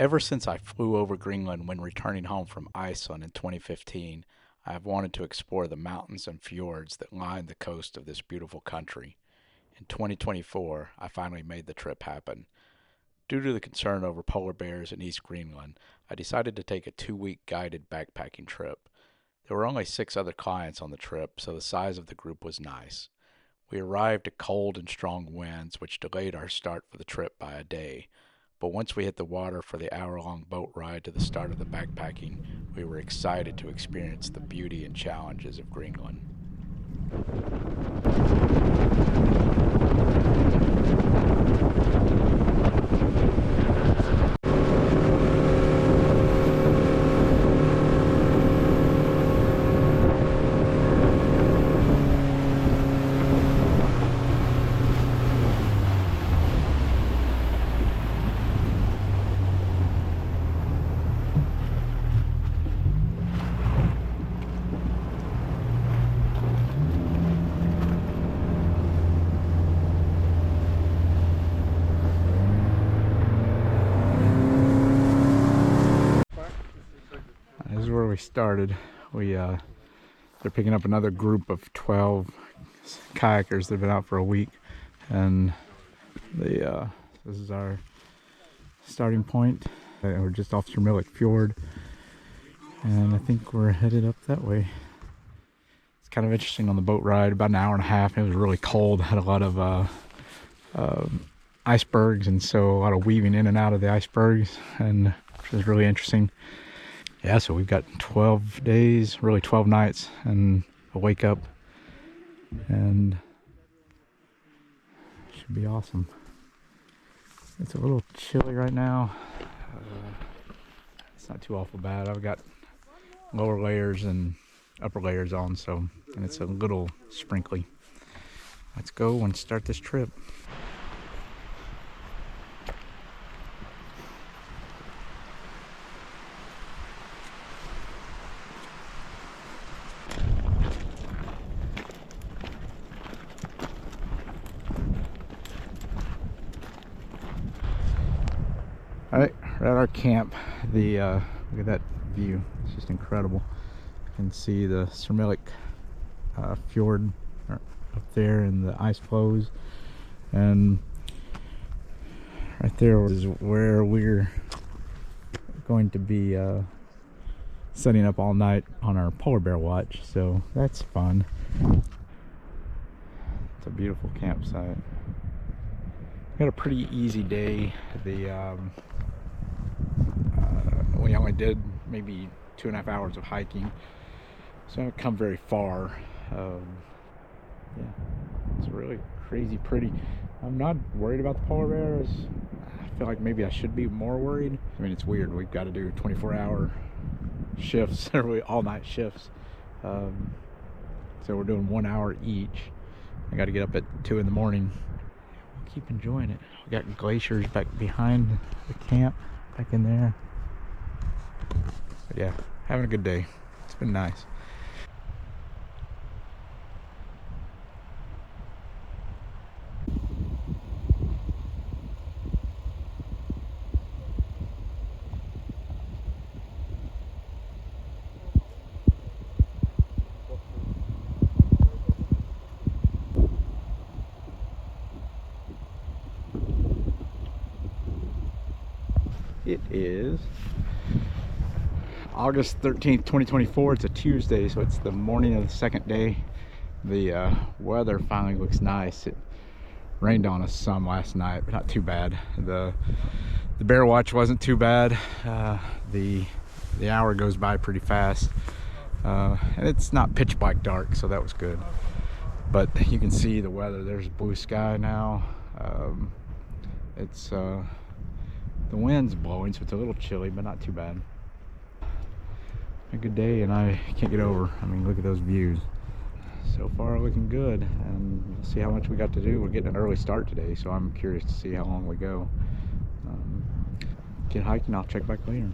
Ever since I flew over Greenland when returning home from Iceland in 2015, I have wanted to explore the mountains and fjords that line the coast of this beautiful country. In 2024, I finally made the trip happen. Due to the concern over polar bears in East Greenland, I decided to take a 2 week guided backpacking trip. There were only 6 other clients on the trip, so the size of the group was nice. We arrived at cold and strong winds, which delayed our start for the trip by a day. But once we hit the water for the hour-long boat ride to the start of the backpacking, we were excited to experience the beauty and challenges of Greenland. This is where we started. They're picking up another group of 12 kayakers that have been out for a week, and this is our starting point. We're just off Fjord, and I think we're headed up that way. It's kind of interesting on the boat ride, about an hour and a half. It was really cold, had a lot of icebergs, and so a lot of weaving in and out of the icebergs, and which was really interesting. Yeah, so we've got 12 days, really 12 nights, and a wake up, and should be awesome. It's a little chilly right now. It's not too awful bad. I've got lower layers and upper layers on, and it's a little sprinkly. Let's go and start this trip. Alright, we're at our camp. Look at that view. It's just incredible. You can see the fjord up there and the ice flows. And right there is where we're going to be setting up all night on our polar bear watch. So that's fun. It's a beautiful campsite. We had a pretty easy day. We only did maybe 2.5 hours of hiking, so I haven't come very far. Yeah, it's really crazy pretty. I'm not worried about the polar bears. I feel like maybe I should be more worried. I mean, it's weird. We've got to do 24-hour shifts, or all-night shifts. So we're doing 1 hour each. I got to get up at 2 in the morning. Keep enjoying it. We got glaciers back behind the camp, back in there. But yeah, having a good day. It's been nice. It is August 13th, 2024. It's a Tuesday, so it's the morning of the second day. The weather finally looks nice. It rained on us some last night, but not too bad. The bear watch wasn't too bad. The hour goes by pretty fast, and it's not pitch black dark, so that was good. But you can see the weather. There's blue sky now. The wind's blowing, so it's a little chilly, but not too bad. A good day, and I can't get over. I mean, look at those views. So far, looking good, and we'll see how much we got to do. We're getting an early start today, so I'm curious to see how long we go. Get hiking. I'll check back later.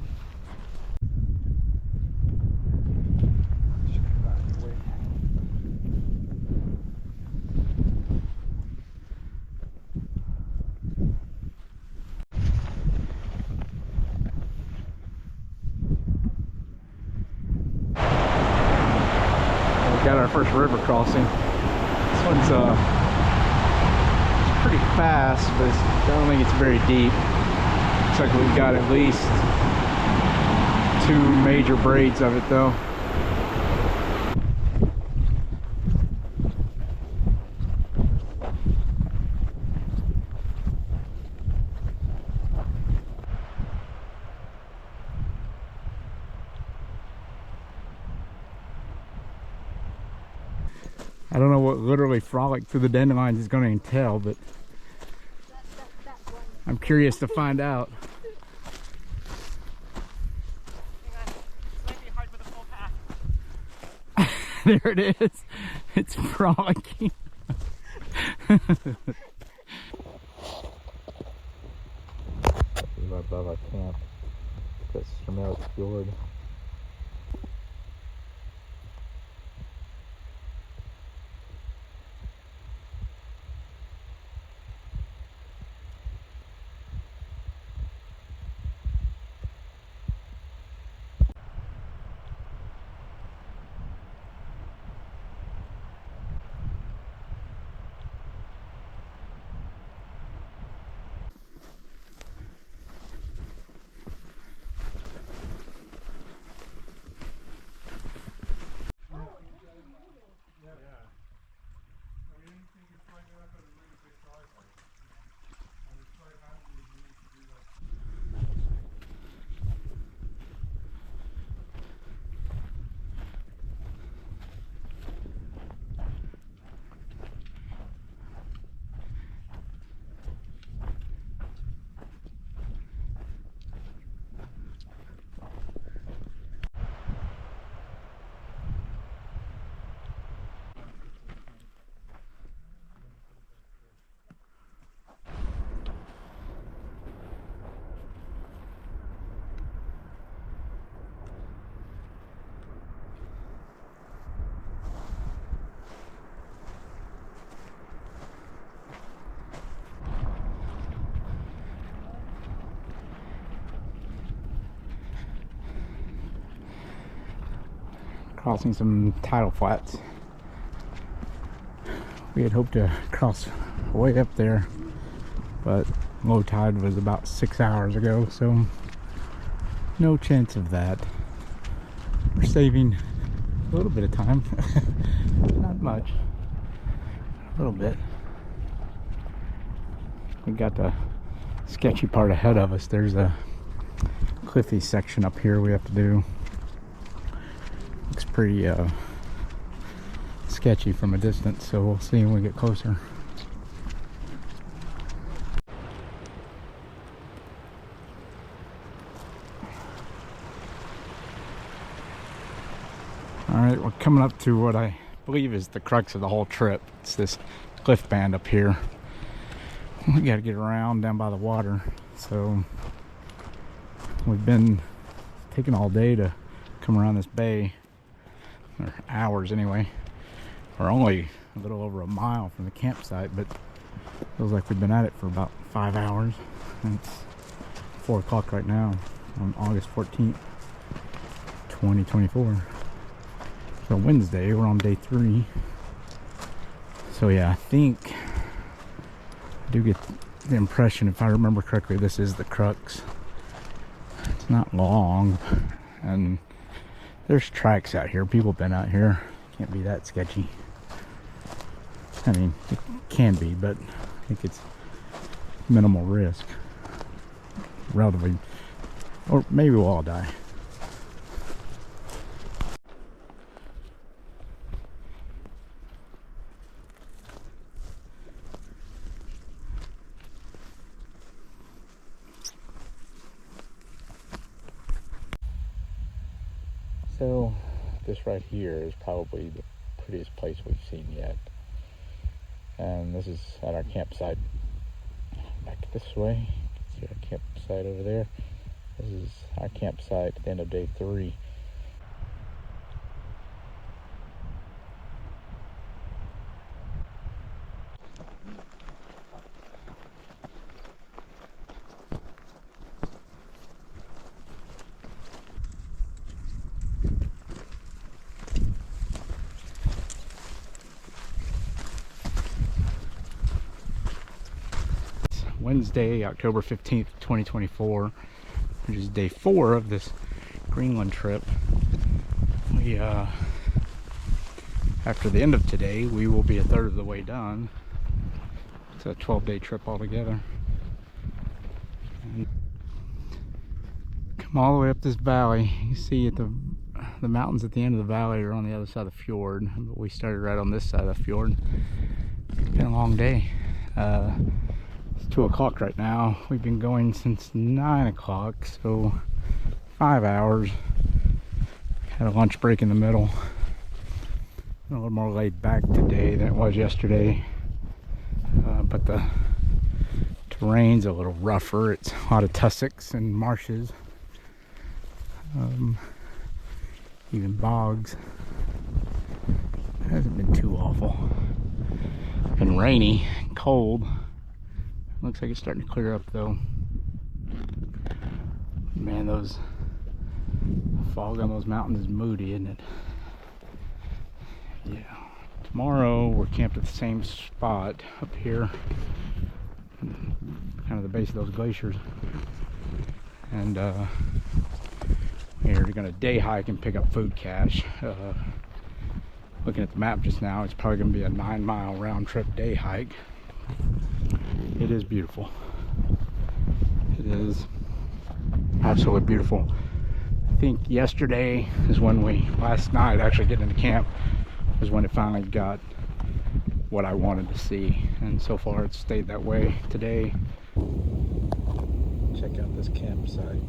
got our first river crossing. This one's it's pretty fast, but I don't think it's very deep. Looks like we've got at least 2 major braids of it though. I don't know what literally frolic through the dandelions is going to entail, but I'm curious to find out. There it is. It's frolicking. Above our camp, the fjord. Crossing some tidal flats. We had hoped to cross way up there, but low tide was about 6 hours ago, so no chance of that. We're saving a little bit of time. Not much, a little bit. We got the sketchy part ahead of us. There's a cliffy section up here we have to do. Looks pretty sketchy from a distance, so we'll see when we get closer. Alright, we're coming up to what I believe is the crux of the whole trip. It's this cliff band up here. We gotta get around down by the water, so we've been taking all day to come around this bay. Or hours anyway. We're only a little over a mile from the campsite, but feels like we've been at it for about 5 hours. And it's 4 o'clock right now on August 14th, 2024. So Wednesday, we're on day 3. So yeah, I think I do get the impression, if I remember correctly, this is the crux. It's not long, and there's tracks out here. People have been out here. Can't be that sketchy. I mean, it can be, but I think it's minimal risk. Relatively. Or maybe we'll all die. So this right here is probably the prettiest place we've seen yet. And this is at our campsite. Back this way, you can see our campsite over there. This is our campsite at the end of day 3. Wednesday, October 15th, 2024, which is day 4 of this Greenland trip. We, after the end of today, we will be a third of the way done. It's a 12-day trip altogether. And come all the way up this valley. You see the mountains at the end of the valley are on the other side of the fjord, but we started right on this side of the fjord. It's been a long day. It's 2 o'clock right now. We've been going since 9 o'clock, so 5 hours. Had a lunch break in the middle. A little more laid back today than it was yesterday, but the terrain's a little rougher. It's a lot of tussocks and marshes, even bogs. It hasn't been too awful. It's been rainy and cold. Looks like it's starting to clear up though. Man, those fog on those mountains is moody, isn't it? Yeah. Tomorrow we're camped at the same spot up here, kind of the base of those glaciers, and we're gonna day hike and pick up food cache. Looking at the map just now, it's probably gonna be a 9-mile round trip day hike. It is beautiful. It is absolutely beautiful. I think yesterday is when last night actually getting into camp was when it finally got what I wanted to see, and so far it's stayed that way. Today, check out this campsite.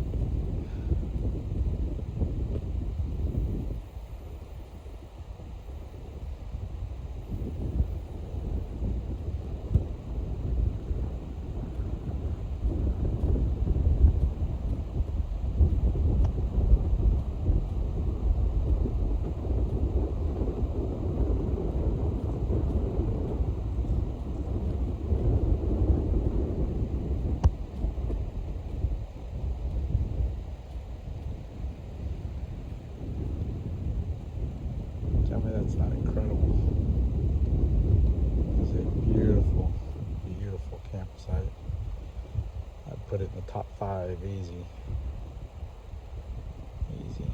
Tell me that's not incredible. It's a beautiful, beautiful campsite. I'd put it in the top 5 easy. Easy.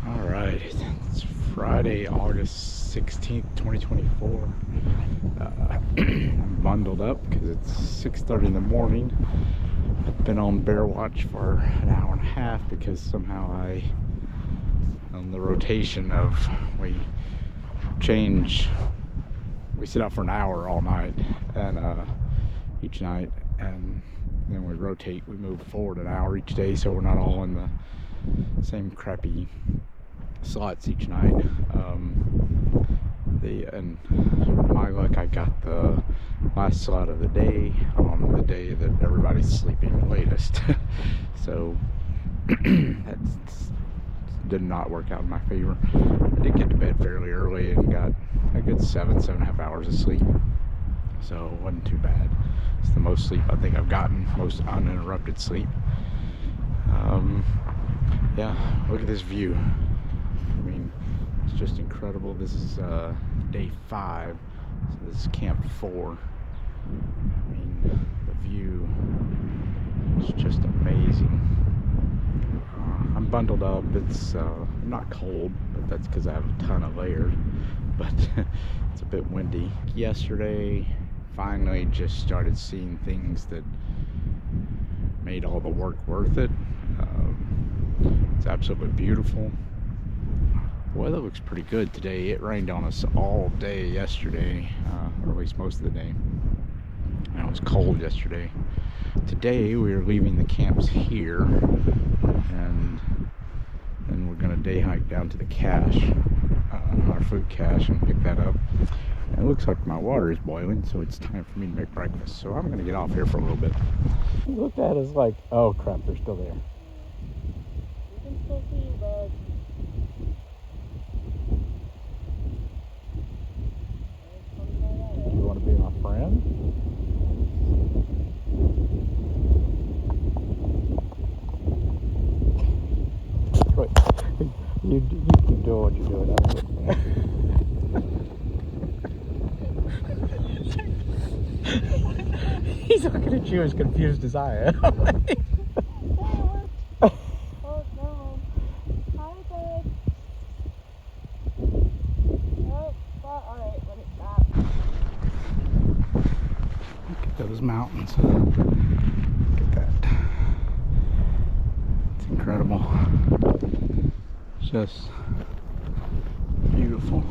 Alright, it's Friday, August 16th, 2024. I'm bundled up because it's 6:30 in the morning. I've been on bear watch for an hour and a half because somehow on the rotation of, we sit out for an hour all night, and each night, and then we rotate, we move forward an hour each day, so we're not all in the same crappy slots each night. And my luck, I got the last slot of the day on the day that everybody's sleeping latest. So that did not work out in my favor. I did get to bed fairly early and got a good 7.5 hours of sleep, so it wasn't too bad. It's the most sleep I think I've gotten, most uninterrupted sleep. Yeah, look at this view. I mean, it's just incredible. This is day 5, so this is camp 4. I mean, the view is just amazing. I'm bundled up. It's not cold, but that's because I have a ton of layers, but it's a bit windy. Yesterday, finally just started seeing things that made all the work worth it. It's absolutely beautiful. The weather looks pretty good today. It rained on us all day yesterday, or at least most of the day. And it was cold yesterday. Today we are leaving the camps here, and then we're going to day hike down to the cache, our food cache, and pick that up. And it looks like my water is boiling, so it's time for me to make breakfast. So I'm going to get off here for a little bit. Look at us like, oh crap, they're still there. You can still see you, bud. Do you want to be my friend? You keep doing what you're doing. He's looking at you as confused as I am. Oh no. Hi, bud. Oh, alright, let it stop. Look at those mountains. Look at that. It's incredible. Just beautiful.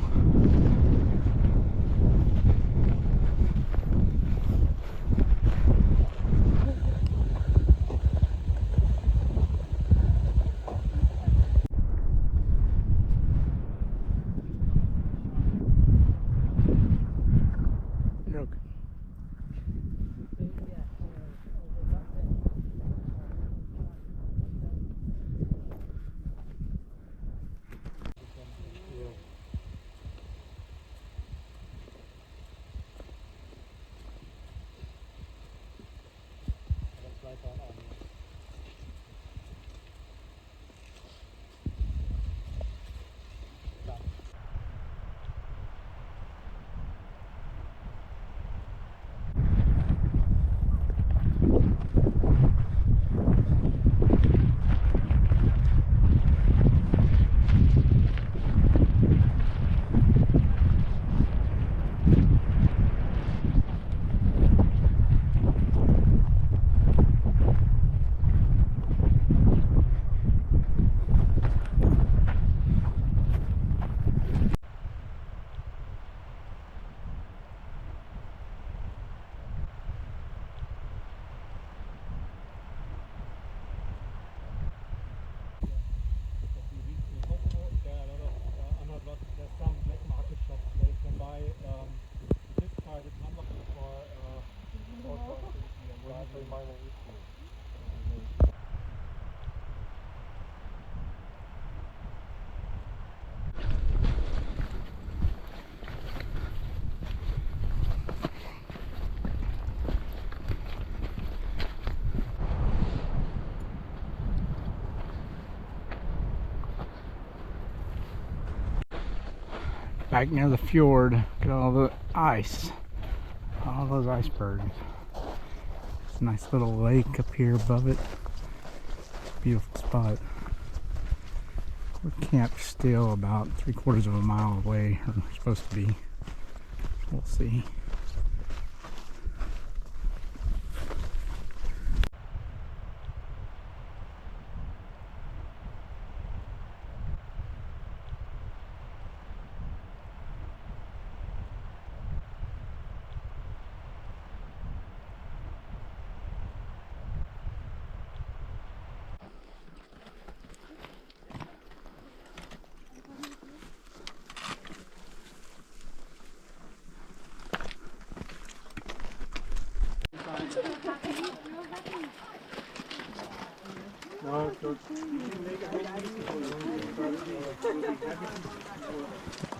Joke. Back near the fjord, look at all the ice, all those icebergs. It's a nice little lake up here above it. Beautiful spot. We're camped still about 3/4 of a mile away, or we're supposed to be. We'll see.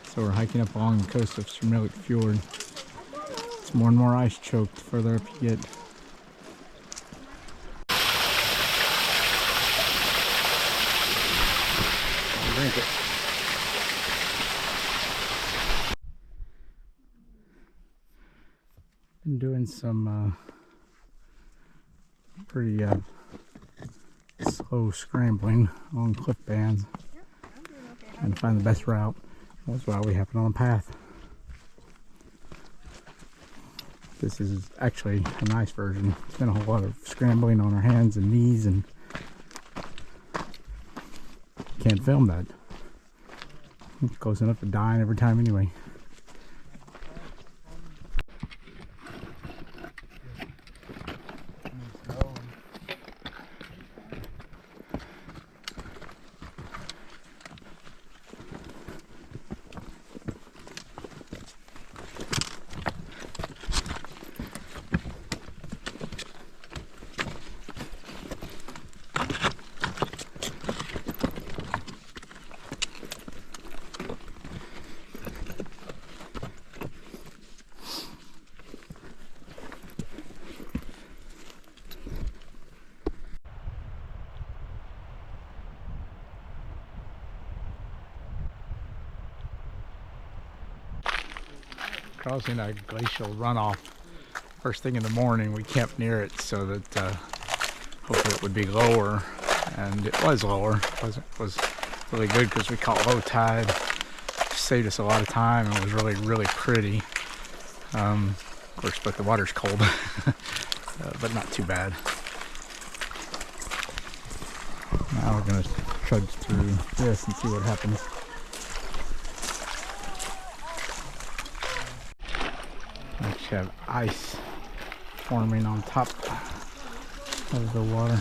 So we're hiking up along the coast of Scrambling Fjord. It's more and more ice choked the further up you get. Drink it. Been doing some pretty slow scrambling along cliff bands, trying to find the best route. That's why we happen on a path. This is actually a nice version. It's been a whole lot of scrambling on our hands and knees, and can't film that. I'm close enough to dying every time anyway. crossing a glacial runoff first thing in the morning. We camped near it so that hopefully it would be lower, and it was lower. It was really good because we caught low tide. Saved us a lot of time, and it was really pretty. Of course, but the water's cold, but not too bad. Now we're gonna trudge through this and see what happens. We actually have ice forming on top of the water.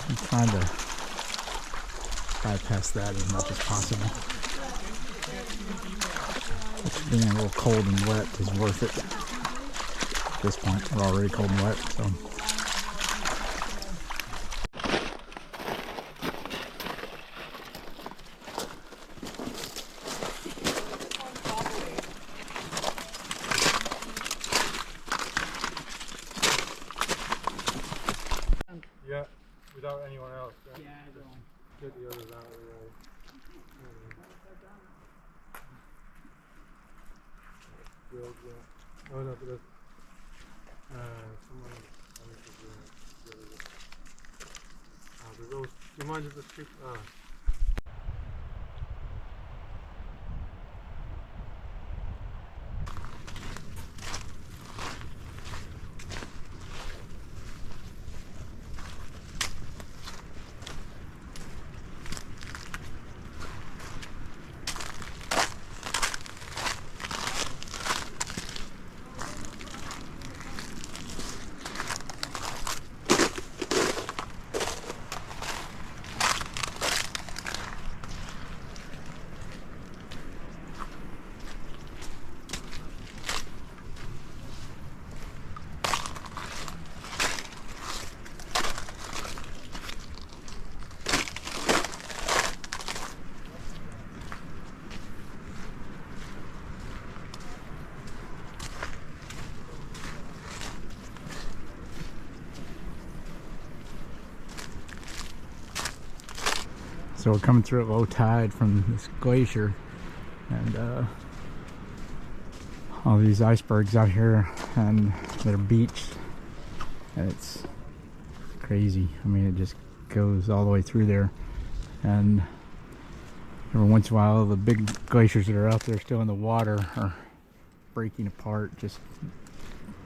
I'm trying to bypass that as much as possible. Being a little cold and wet is worth it. At this point, we're already cold and wet, so. Yeah, without anyone else. Right? Yeah, I don't. Get the others out of the way. Grilled, yeah. Oh no, but that's someone wanted to do it. There's those. Do you mind if it's So we're coming through at low tide from this glacier, and all these icebergs out here, and they're beached, and it's crazy. I mean, it just goes all the way through there, and every once in a while the big glaciers that are out there still in the water are breaking apart, just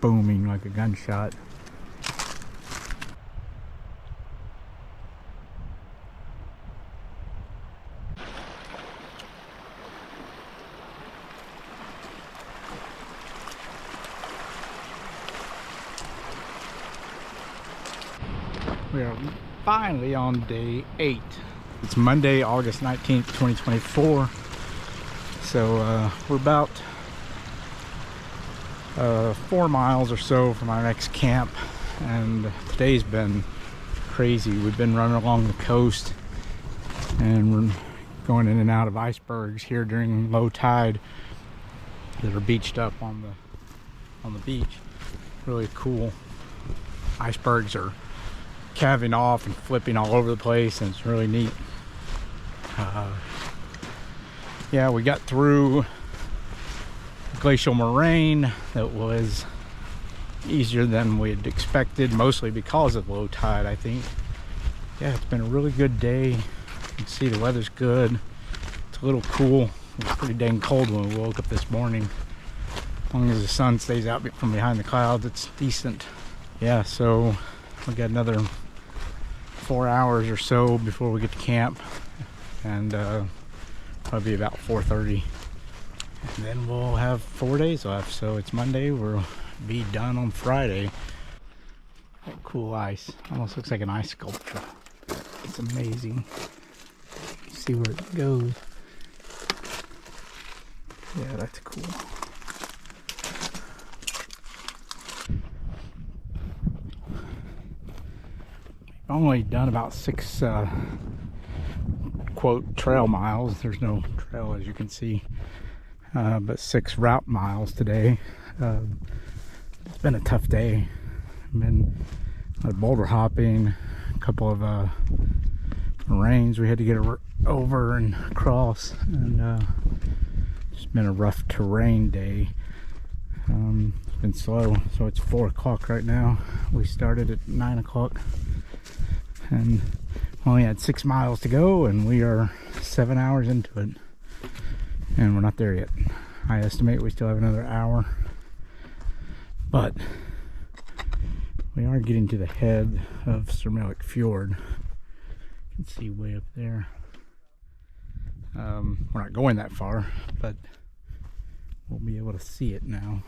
booming like a gunshot. We are finally on day 8. It's Monday, August 19th, 2024. So we're about 4 miles or so from our next camp, and today's been crazy. We've been running along the coast, and we're going in and out of icebergs here during low tide that are beached up on the beach. Really cool. Icebergs are calving off and flipping all over the place, and it's really neat. Yeah, we got through glacial moraine that was easier than we had expected, mostly because of low tide, I think. Yeah, it's been a really good day. You can see the weather's good. It's a little cool. It was pretty dang cold when we woke up this morning. As long as the sun stays out from behind the clouds, it's decent. Yeah, so we got another 4 hours or so before we get to camp, and probably about 4:30, and then we'll have 4 days left. So it's Monday, we'll be done on Friday. That cool ice almost looks like an ice sculpture. It's amazing. See where it goes. Yeah, that's cool. Only done about 6 quote trail miles. There's no trail, as you can see, but 6 route miles today. It's been a tough day. Been a lot of boulder hopping, a couple of moraines we had to get over and across, and It's been a rough terrain day. It's been slow, so it's 4 o'clock right now. We started at 9 o'clock and only had 6 miles to go, and we are 7 hours into it, and we're not there yet. I estimate we still have another hour, but we are getting to the head of Fjord. You can see way up there. We're not going that far, but we'll be able to see it now.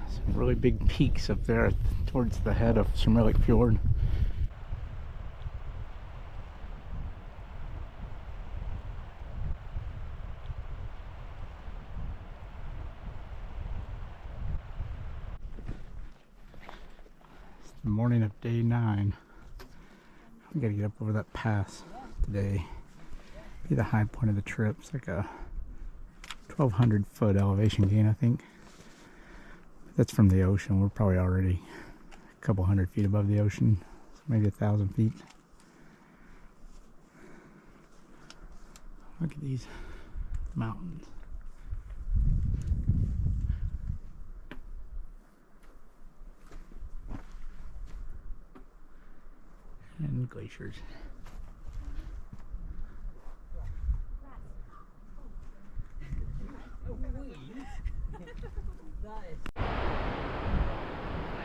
Some really big peaks up there towards the head of Fjord. It's the morning of day 9. We gotta get up over that pass today. Be the high point of the trip. It's like a 1,200 foot elevation gain, I think. That's from the ocean. We're probably already a couple hundred feet above the ocean, so maybe 1,000 feet. Look at these mountains. And glaciers.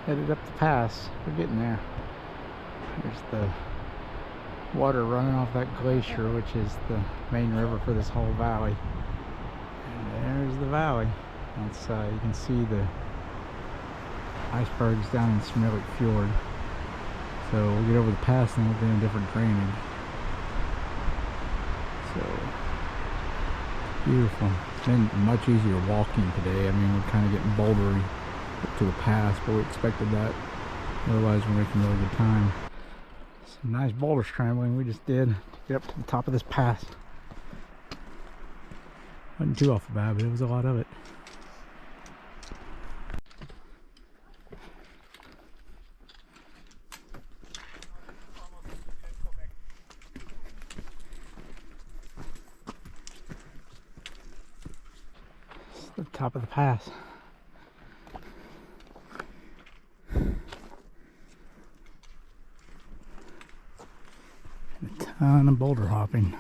Headed up the pass. We're getting there. There's the water running off that glacier, which is the main river for this whole valley. And there's the valley. That's you can see the icebergs down in Fjord. So we'll get over the pass and we'll be in a different drainage. So beautiful. It's been much easier walking today. I mean, we're kind of getting bouldery up to the pass, but we expected that. Otherwise, we're making really good time. Some nice boulder scrambling we just did to get up to the top of this pass. Wasn't too awful bad, but it was a lot of it. It's the top of the pass. A ton of boulder hopping.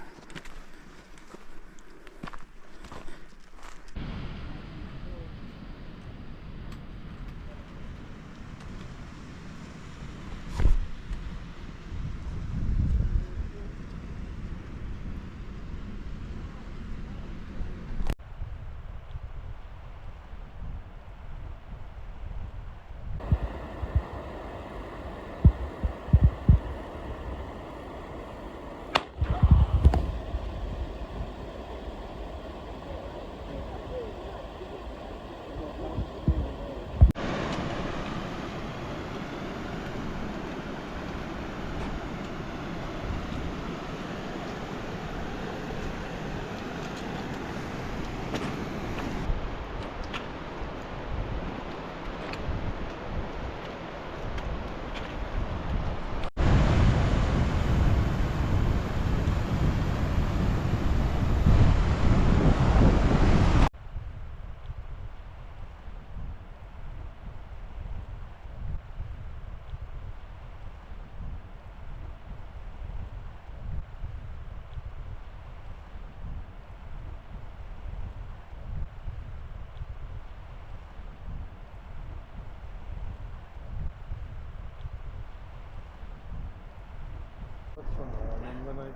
And when I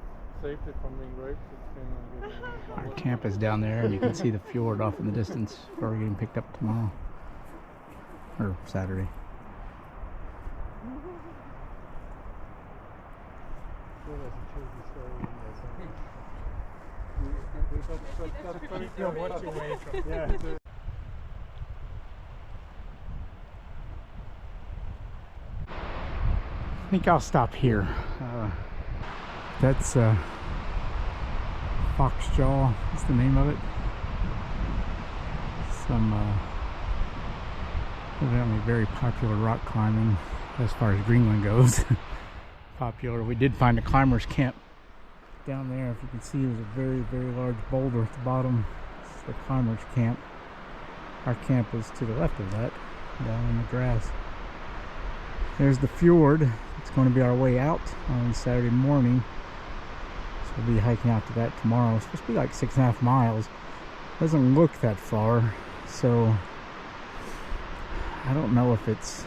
saved it from being raped, it's been Our camp is down there, and you can see the fjord off in the distance where we're getting picked up tomorrow. Or Saturday. I think I'll stop here. That's Foxjaw is the name of it. Some evidently very popular rock climbing as far as Greenland goes. Popular. We did find a climber's camp Down there, if you can see, there's a very, very large boulder at the bottom. It's the climbers camp. Our camp is to the left of that, down in the grass. There's the fjord. It's going to be our way out on Saturday morning. So we'll be hiking out to that tomorrow. It's supposed to be like 6.5 miles. Doesn't look that far, so I don't know if it's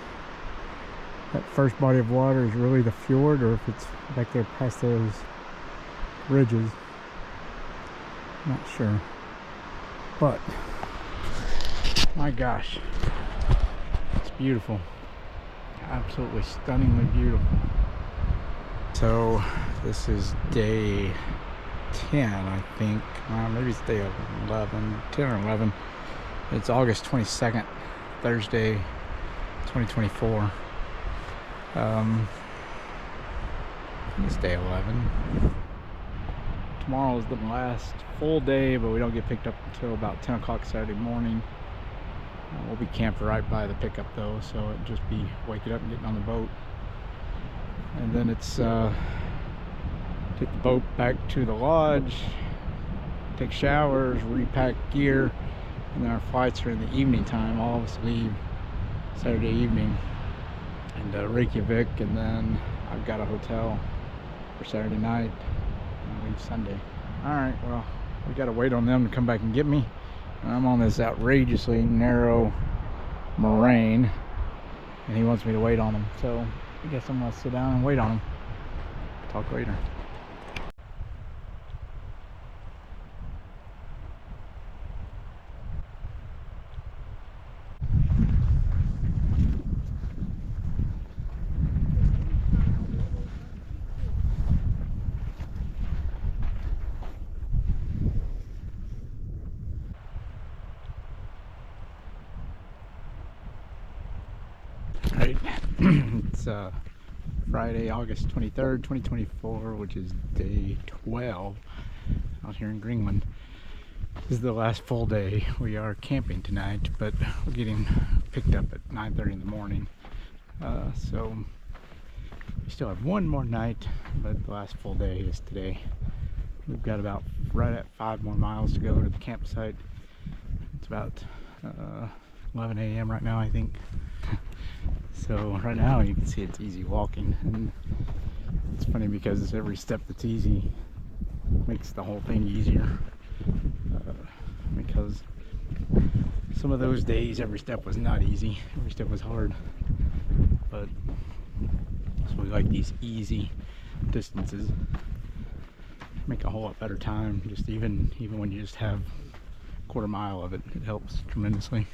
that first body of water is really the fjord or if it's back there past those ridges. Not sure, but my gosh, it's beautiful, absolutely stunningly beautiful. So this is day 10, I think. Maybe it's day 11, 10 or 11. It's August 22nd, Thursday, 2024. It's day 11. Tomorrow is the last full day, but we don't get picked up until about 10 o'clock Saturday morning. We'll be camped right by the pickup though, so it'll just be waking up and getting on the boat. And then it's take the boat back to the lodge, take showers, repack gear, and then our flights are in the evening time. All of us leave Saturday evening and Reykjavik, and then I've got a hotel for Saturday night and I leave Sunday. Alright, well, we gotta wait on them to come back and get me, and I'm on this outrageously narrow moraine and he wants me to wait on him, so I guess I'm gonna sit down and wait on him. Talk later. Right. It's Friday, August 23rd, 2024, which is day 12 out here in Greenland. This is the last full day. We are camping tonight, but we're getting picked up at 9:30 in the morning. So we still have one more night, but the last full day is today. We've got about right at 5 more miles to go to the campsite. It's about 11 a.m. right now, I think. So right now you can see it's easy walking, and it's funny because every step that's easy makes the whole thing easier, because some of those days every step was not easy, every step was hard, but so we like these easy distances, make a whole lot better time. Just even when you just have a quarter mile of it, it helps tremendously.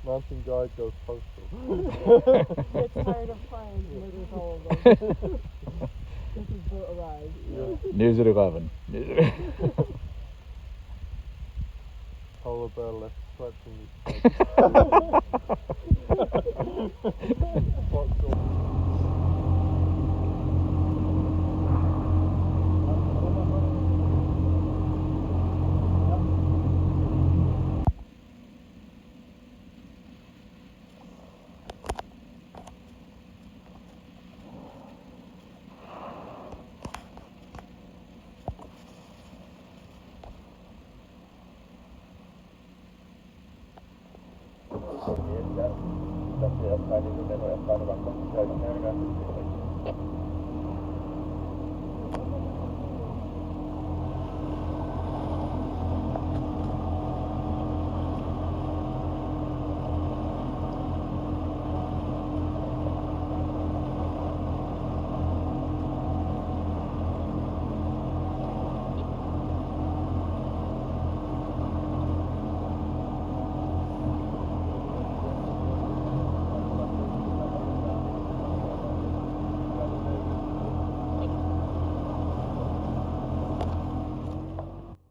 Mountain guide goes postal. Get tired of trying to make this all of them. This is the arrive. Yeah. News at 11. Polar bear left scratching his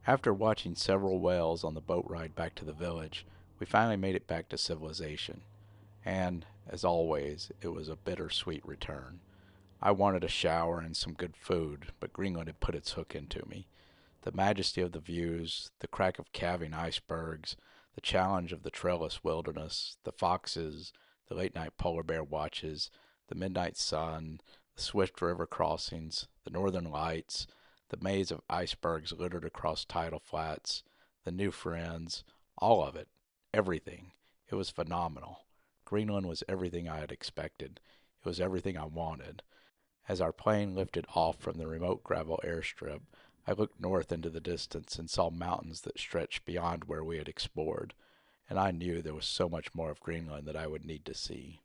After watching several whales on the boat ride back to the village, we finally made it back to civilization. And, as always, it was a bittersweet return. I wanted a shower and some good food, but Greenland had put its hook into me. The majesty of the views, the crack of calving icebergs, The challenge of the trailless wilderness, the foxes, the late night polar bear watches, the midnight sun, the swift river crossings, the northern lights, the maze of icebergs littered across tidal flats, the new friends, all of it, everything. It was phenomenal. Greenland was everything I had expected. It was everything I wanted. As our plane lifted off from the remote gravel airstrip, I looked north into the distance and saw mountains that stretched beyond where we had explored, and I knew there was so much more of Greenland that I would need to see.